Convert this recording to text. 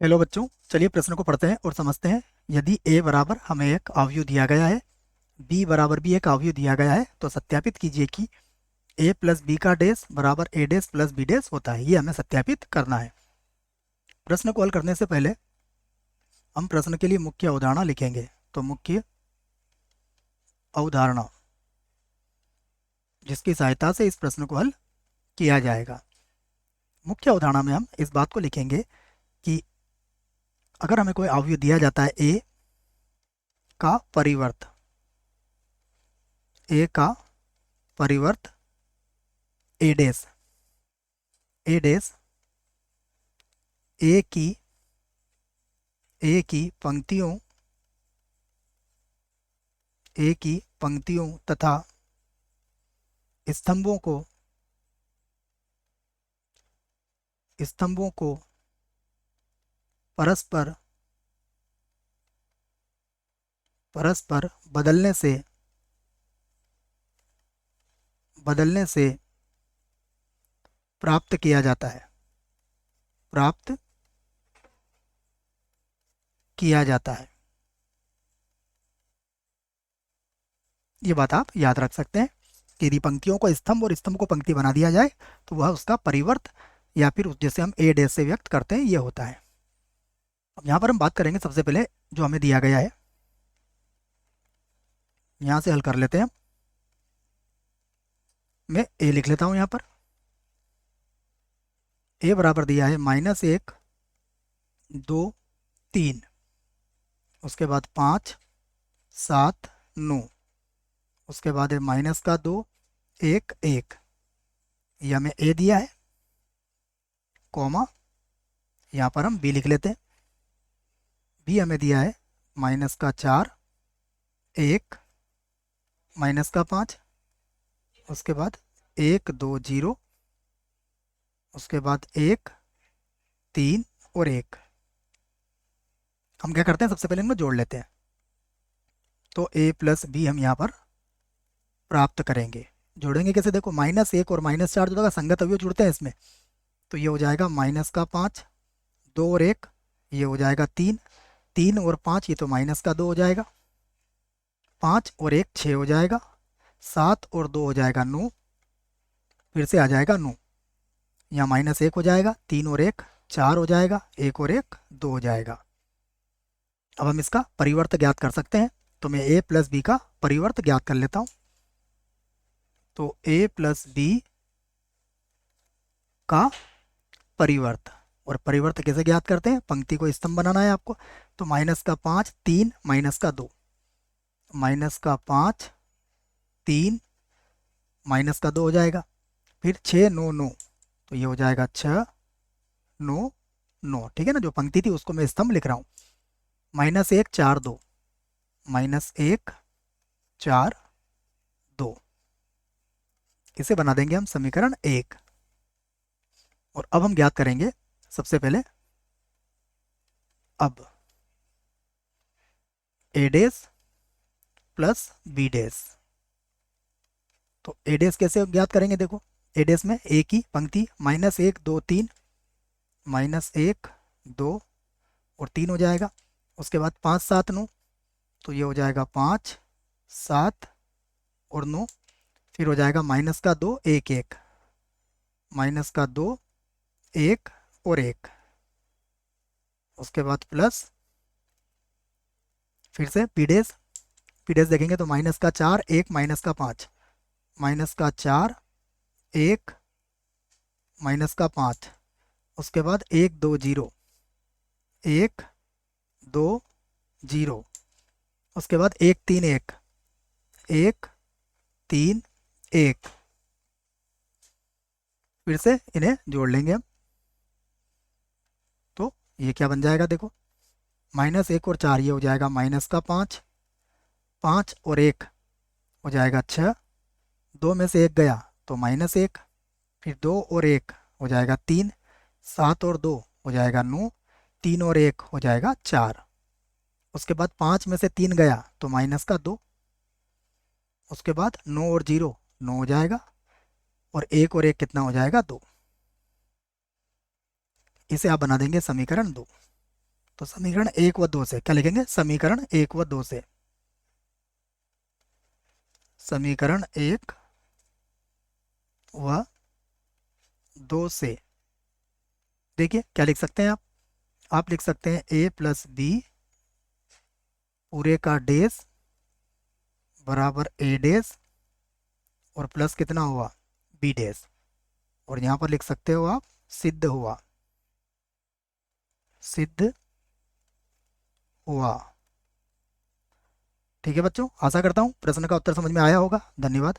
Hello बच्चों, चलिए प्रश्न को पढ़ते हैं और समझते हैं। यदि a बराबर हमें एक अवयव दिया गया है, b बराबर भी एक अवयव दिया गया है, तो सत्यापित कीजिए कि a प्लस बी का डैश बराबर a dash plus b dash होता है। ये हमें सत्यापित करना है। प्रश्न को हल करने से पहले हम प्रश्न के लिए मुख्य अवधारणा लिखेंगे। तो मुख्य अवधारणा, जिसकी सहायता से इस प्रश्न को हल किया जाएगा। मुख्य अवधारणा में हम इस बात को लिखेंगे कि अगर हमें कोई अवयव दिया जाता है a का परिवर्त, a का परिवर्त a डैश, a डैश ए की पंक्तियों तथा स्तंभों को परस्पर बदलने से प्राप्त किया जाता है। ये बात आप याद रख सकते हैं कि यदि पंक्तियों को स्तंभ और स्तंभ को पंक्ति बना दिया जाए तो वह उसका परिवर्त या फिर जैसे हम ए डैश से व्यक्त करते हैं, ये होता है। अब यहाँ पर हम बात करेंगे सबसे पहले जो हमें दिया गया है, यहाँ से हल कर लेते हैं। मैं ए लिख लेता हूँ यहाँ पर। ए बराबर दिया है -1 2 3, उसके बाद 5 7 9, उसके बाद है -2 1 1, यह हमें ए दिया है, कॉमा यहाँ पर हम बी लिख लेते हैं। बी हमें दिया है -4 1 -5, उसके बाद 1 2 0, उसके बाद 1 3 और 1। हम क्या करते हैं, सबसे पहले इनमें जोड़ लेते हैं। तो a प्लस बी हम यहाँ पर प्राप्त करेंगे। जोड़ेंगे कैसे, देखो -1 और -4 जो होगा संगत अवयव जुड़ते हैं इसमें, तो ये हो जाएगा -5 2 और 1, ये हो जाएगा 3 3 और 5, ये तो -2 हो जाएगा। 5 और 1 6 हो जाएगा। 7 और 2 हो जाएगा 9, फिर से आ जाएगा 9, यहाँ -1 हो जाएगा। 3 और 1 4 हो जाएगा। 1 और 1 2 हो जाएगा। अब हम इसका परिवर्त ज्ञात कर सकते हैं, तो मैं a प्लस बी का परिवर्त ज्ञात कर लेता हूँ। तो a प्लस बी का परिवर्त, और परिवर्त कैसे ज्ञात करते हैं, पंक्ति को स्तंभ बनाना है आपको। तो -5 3 -2, -5 3 -2 हो जाएगा। फिर 6 9 9, तो ये हो जाएगा 6 9 9, ठीक है ना। जो पंक्ति थी उसको मैं स्तंभ लिख रहा हूँ। -1 4 2, -1 4 2, इसे बना देंगे हम समीकरण 1। और अब हम ज्ञात करेंगे सबसे पहले अब ए डैश प्लस बी डैश। तो ए डैश कैसे ज्ञात करेंगे, देखो ए डैश में ए की पंक्ति -1 2 3, -1 2 और 3 हो जाएगा। उसके बाद 5 7 9, तो ये हो जाएगा 5 7 और 9, फिर हो जाएगा -2 1 1, -2 1 और 1, उसके बाद प्लस फिर से पी डैश देखेंगे तो -4 1 -5, -4 1 -5, उसके बाद 1 2 0 1 2 0, उसके बाद 1 3 1 1 3 1, फिर से इन्हें जोड़ लेंगे हम। तो ये क्या बन जाएगा, देखो -1 और 4, ये हो जाएगा -5, 5 और 1 हो जाएगा 6, 2 में से 1 गया तो -1, फिर 2 और 1 हो जाएगा 3, 7 और 2 हो जाएगा 9, 3 और 1 हो जाएगा 4, उसके बाद 5 में से 3 गया तो -2, उसके बाद 9 और 0 9 हो जाएगा, और 1 और 1 कितना हो जाएगा 2। इसे आप बना देंगे समीकरण 2। तो समीकरण 1 व 2 से क्या लिखेंगे? समीकरण 1 व 2 से, समीकरण 1 व 2 से देखिए क्या लिख सकते हैं आप लिख सकते हैं a प्लस बी पूरे का डेस बराबर a डेस और प्लस कितना हुआ? b डेस। और यहाँ पर लिख सकते हो आप सिद्ध हुआ, सिद्ध हुआ। ठीक है बच्चों, आशा करता हूँ प्रश्न का उत्तर समझ में आया होगा। धन्यवाद।